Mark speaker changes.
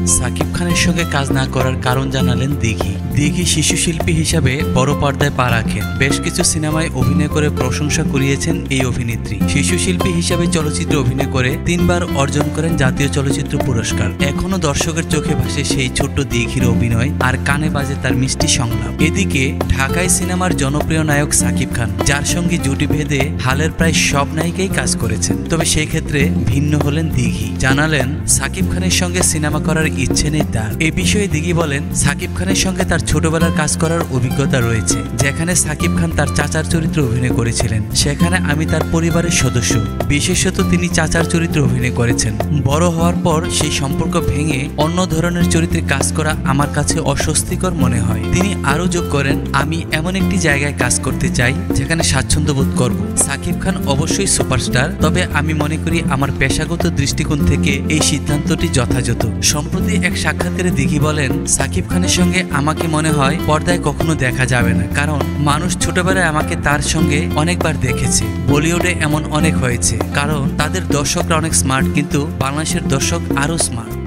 Speaker 1: সাকিব খানের সঙ্গে কাজ না করার কারণ জানালেন দিঘি। দিঘি শিশু শিল্পী হিসাবে বড় পর্দায় পা রাখেন। বেশ কিছু সিনেমায় অভিনয় করে প্রশংসা কুড়িয়েছেন এই অভিনেত্রী। শিশু শিল্পী হিসাবে চলচ্চিত্রে অভিনয় করে 3 বার অর্জন করেন জাতীয় চলচ্চিত্র পুরস্কার। এখনো দর্শকের চোখে ভাসে সেই ছোট্ট দিঘির অভিনয়, আর কানে বাজে তার মিষ্টি সংলাপ। এদিকে ঢাকায় সিনেমার জনপ্রিয় নায়ক সাকিব খান, যার সঙ্গে জুটি ভেদে হালের প্রায় সব নায়িকাই কাজ করেছেন। তবে সেই ক্ষেত্রে ভিন্ন হলেন দিঘি। জানালেন সাকিব খানের সঙ্গে সিনেমা করার ইচ্ছে নেই তার। এ বিষয়ে দিঘি বলেন, সাকিব খানের সঙ্গে তার ছোটবেলার কাজ করার অভিজ্ঞতা রয়েছে। যেখানে সাকিব খান তার চাচার চরিত্রে অভিনয় করেছিলেন, সেখানে আমি তার পরিবারের সদস্য। বিশেষত তিনি চাচার চরিত্রে অভিনয় করেছেন। বড় হওয়ার পর সেই সম্পর্ক ভেঙে অন্য ধরনের চরিত্রে কাজ করা আমার কাছে অস্বস্তিকর মনে হয়। তিনি আরও যোগ করেন, আমি এমন একটি জায়গায় কাজ করতে চাই যেখানে স্বাচ্ছন্দ্য বোধ করব। সাকিব খান অবশ্যই সুপারস্টার, তবে আমি মনে করি আমার পেশাগত দৃষ্টিকোণ থেকে এই সিদ্ধান্তটি যথাযথ। সম্প্রতি এক সাক্ষাৎকারে দিঘি বলেন, সাকিব খানের সঙ্গে আমাকে মনে হয় পর্দায় কখনো দেখা যাবে না, কারণ মানুষ ছোটবেলায় আমাকে তার সঙ্গে অনেকবার দেখেছে। বলিউডে এমন অনেক হয়েছে, কারণ তাদের দর্শকরা অনেক স্মার্ট, কিন্তু বাংলাদেশের দর্শক আরো স্মার্ট।